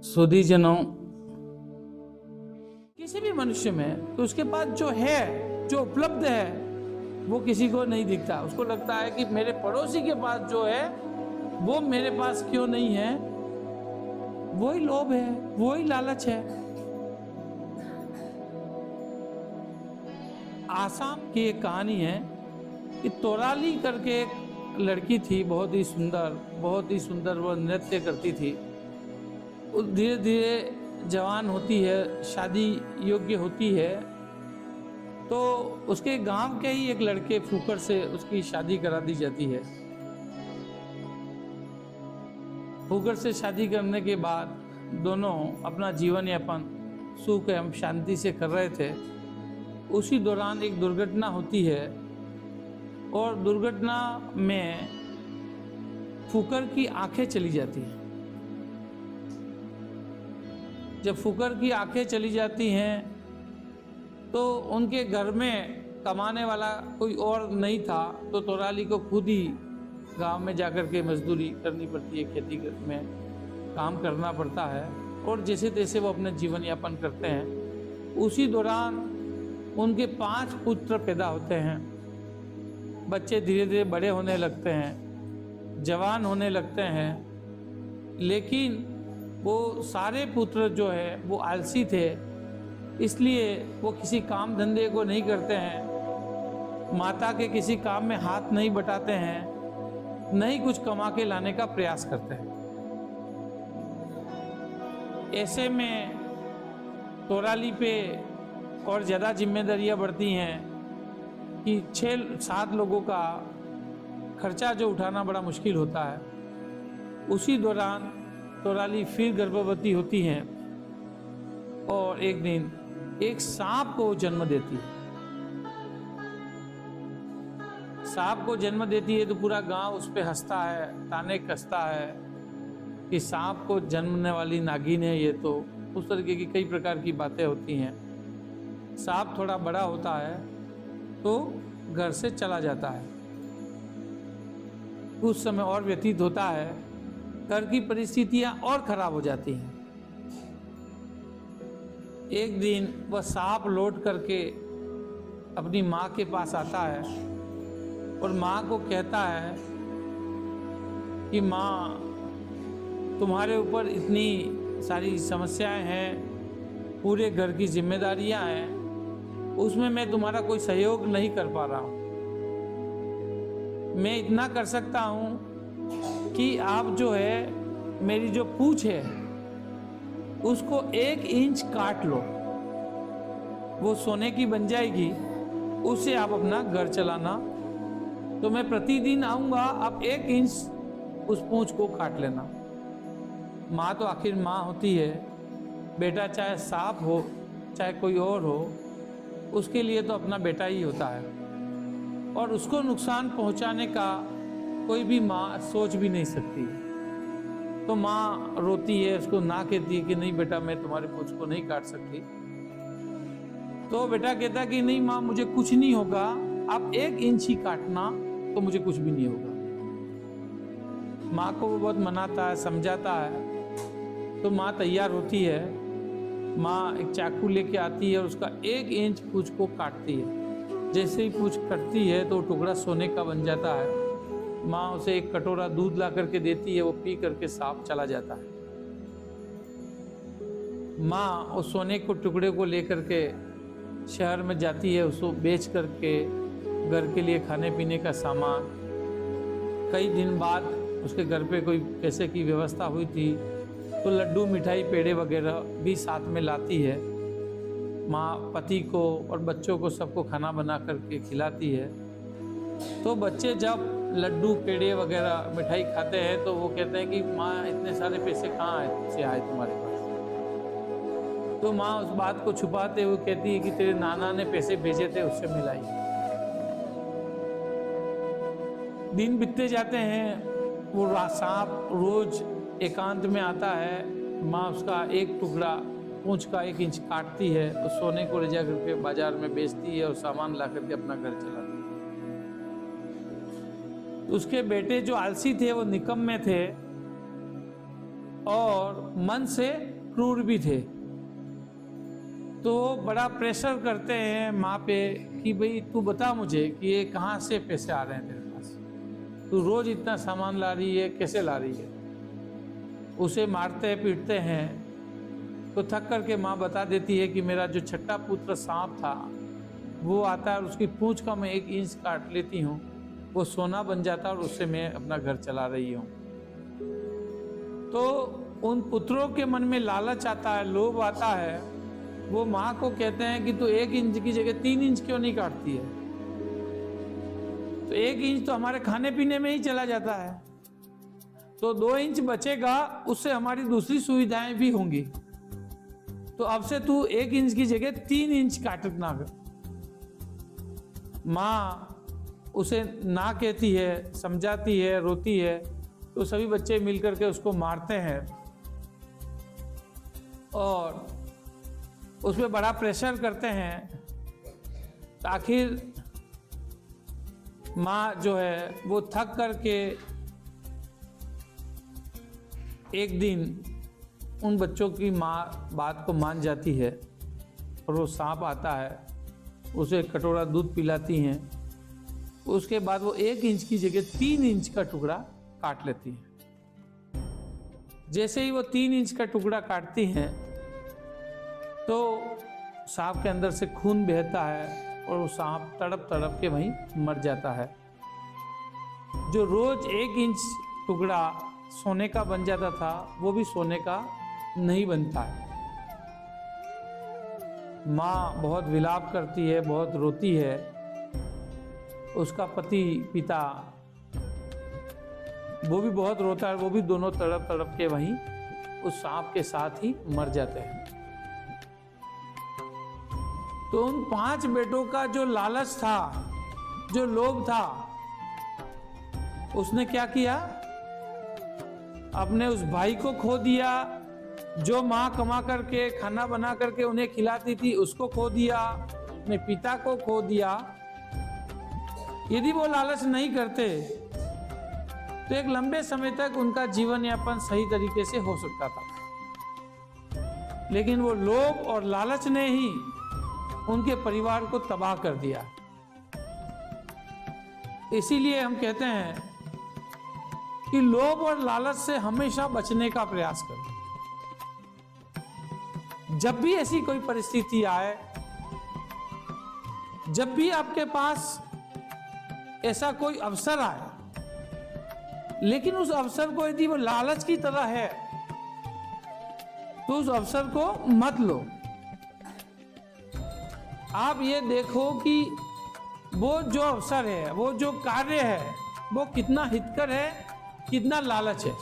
सुधीजनों, किसी भी मनुष्य में तो उसके पास जो है, जो उपलब्ध है, वो किसी को नहीं दिखता। उसको लगता है कि मेरे पड़ोसी के पास जो है वो मेरे पास क्यों नहीं है। वही लोभ है, वही लालच है। आसाम की एक कहानी है कि तोराली करके एक लड़की थी, बहुत ही सुंदर वो नृत्य करती थी। धीरे धीरे जवान होती है, शादी योग्य होती है, तो उसके गांव के ही एक लड़के फूकर से उसकी शादी करा दी जाती है। फूकर से शादी करने के बाद दोनों अपना जीवन यापन सुख एवं शांति से कर रहे थे। उसी दौरान एक दुर्घटना होती है और दुर्घटना में फूकर की आंखें चली जाती हैं। जब फूकर की आंखें चली जाती हैं तो उनके घर में कमाने वाला कोई और नहीं था, तो तोराली को खुद ही गांव में जाकर के मजदूरी करनी पड़ती है, खेती में काम करना पड़ता है और जैसे तैसे वो अपने जीवन यापन करते हैं। उसी दौरान उनके 5 पुत्र पैदा होते हैं। बच्चे धीरे धीरे बड़े होने लगते हैं, जवान होने लगते हैं, लेकिन वो सारे पुत्र जो है वो आलसी थे, इसलिए वो किसी काम धंधे को नहीं करते हैं, माता के किसी काम में हाथ नहीं बटाते हैं, नहीं कुछ कमा के लाने का प्रयास करते हैं। ऐसे में तोराली पे और ज़्यादा जिम्मेदारियां बढ़ती हैं कि 6-7 लोगों का खर्चा जो उठाना बड़ा मुश्किल होता है। उसी दौरान तोराली फिर गर्भवती होती हैं और एक दिन एक सांप को जन्म देती है। सांप को जन्म देती है तो पूरा गांव उस पर हंसता है, ताने कसता है कि सांप को जन्मने वाली नागिन है ये। तो उस तरीके की कई प्रकार की बातें होती हैं। सांप थोड़ा बड़ा होता है तो घर से चला जाता है। कुछ समय और व्यतीत होता है, घर की परिस्थितियां और खराब हो जाती हैं। एक दिन वह सांप लौट करके अपनी माँ के पास आता है और माँ को कहता है कि माँ, तुम्हारे ऊपर इतनी सारी समस्याएं हैं, पूरे घर की जिम्मेदारियां हैं, उसमें मैं तुम्हारा कोई सहयोग नहीं कर पा रहा हूँ। मैं इतना कर सकता हूँ कि आप जो है मेरी जो पूंछ है उसको 1 इंच काट लो, वो सोने की बन जाएगी, उससे आप अपना घर चलाना। तो मैं प्रतिदिन आऊँगा, आप 1 इंच उस पूंछ को काट लेना। माँ तो आखिर माँ होती है, बेटा चाहे सांप हो चाहे कोई और हो, उसके लिए तो अपना बेटा ही होता है और उसको नुकसान पहुंचाने का कोई भी माँ सोच भी नहीं सकती। तो माँ रोती है, उसको ना कहती है कि नहीं बेटा, मैं तुम्हारे पूंछ को नहीं काट सकती। तो बेटा कहता है कि नहीं माँ, मुझे कुछ नहीं होगा, आप 1 इंच ही काटना तो मुझे कुछ भी नहीं होगा। माँ को वो बहुत मनाता है, समझाता है। तो माँ तैयार होती है, माँ एक चाकू लेके आती है और उसका 1 इंच पूंछ को काटती है। जैसे ही पूंछ कटती है तो टुकड़ा सोने का बन जाता है। माँ उसे एक कटोरा दूध ला करके देती है, वो पी करके सांप चला जाता है। माँ उस सोने को टुकड़े को लेकर के शहर में जाती है, उसको बेच करके घर के लिए खाने पीने का सामान। कई दिन बाद उसके घर पे कोई पैसे की व्यवस्था हुई थी तो लड्डू, मिठाई, पेड़े वगैरह भी साथ में लाती है। माँ पति को और बच्चों को सबको खाना बना करके खिलाती है। तो बच्चे जब लड्डू, पेड़े वगैरह मिठाई खाते हैं तो वो कहते हैं कि माँ, इतने सारे पैसे कहाँ से आए तुम्हारे पास। तो माँ उस बात को छुपाते हुए कहती है कि तेरे नाना ने पैसे भेजे थे, उससे मिलाई। दिन बीतते जाते हैं, वो सांप रोज एकांत में आता है। माँ उसका एक टुकड़ा पूंछ का 1 इंच काटती है, उस सोने को ले जा करके बाजार में बेचती है और सामान ला करके अपना घर चलाती है। उसके बेटे जो आलसी थे वो निकम्मे थे और मन से क्रूर भी थे। तो बड़ा प्रेशर करते हैं माँ पे कि भाई तू बता मुझे कि ये कहाँ से पैसे आ रहे हैं तेरे पास, तू रोज इतना सामान ला रही है, कैसे ला रही है। उसे मारते पीटते हैं। तो थक करके माँ बता देती है कि मेरा जो छठा पुत्र सांप था वो आता है और उसकी पूंछ का मैं 1 इंच काट लेती हूँ, वो सोना बन जाता है और उससे मैं अपना घर चला रही हूँ। तो उन पुत्रों के मन में लालच आता है, लोभ आता है। वो माँ को कहते हैं कि तू 1 इंच की जगह 3 इंच क्यों नहीं काटती है। तो 1 इंच तो हमारे खाने पीने में ही चला जाता है, तो 2 इंच बचेगा, उससे हमारी दूसरी सुविधाएं भी होंगी। तो अब से तू 1 इंच की जगह 3 इंच काटना कर। माँ उसे ना कहती है, समझाती है, रोती है। तो सभी बच्चे मिलकर के उसको मारते हैं और उस पर बड़ा प्रेशर करते हैं। आखिर माँ जो है वो थक करके एक दिन उन बच्चों की माँ बात को मान जाती है और वो सांप आता है, उसे एक कटोरा दूध पिलाती हैं। उसके बाद वो 1 इंच की जगह 3 इंच का टुकड़ा काट लेती हैं। जैसे ही वो 3 इंच का टुकड़ा काटती हैं तो सांप के अंदर से खून बहता है और वो सांप तड़प तड़प के वहीं मर जाता है। जो रोज 1 इंच टुकड़ा सोने का बन जाता था वो भी सोने का नहीं बनता है। माँ बहुत विलाप करती है, बहुत रोती है। उसका पति पिता वो भी बहुत रोता है, वो भी दोनों तड़प तड़प के वहीं उस सांप के साथ ही मर जाते हैं। तो उन 5 बेटों का जो लालच था, जो लोभ था, उसने क्या किया, अपने उस भाई को खो दिया। जो माँ कमा करके खाना बना करके उन्हें खिलाती थी उसको खो दिया, अपने पिता को खो दिया। यदि वो लालच नहीं करते तो एक लंबे समय तक उनका जीवन यापन सही तरीके से हो सकता था। लेकिन वो लोभ और लालच ने ही उनके परिवार को तबाह कर दिया। इसीलिए हम कहते हैं कि लोभ और लालच से हमेशा बचने का प्रयास करें। जब भी ऐसी कोई परिस्थिति आए, जब भी आपके पास ऐसा कोई अवसर आए, लेकिन उस अवसर को यदि वो लालच की तरह है तो उस अवसर को मत लो। आप ये देखो कि वो जो अवसर है, वो जो कार्य है, वो कितना हितकर है, कितना लालच है।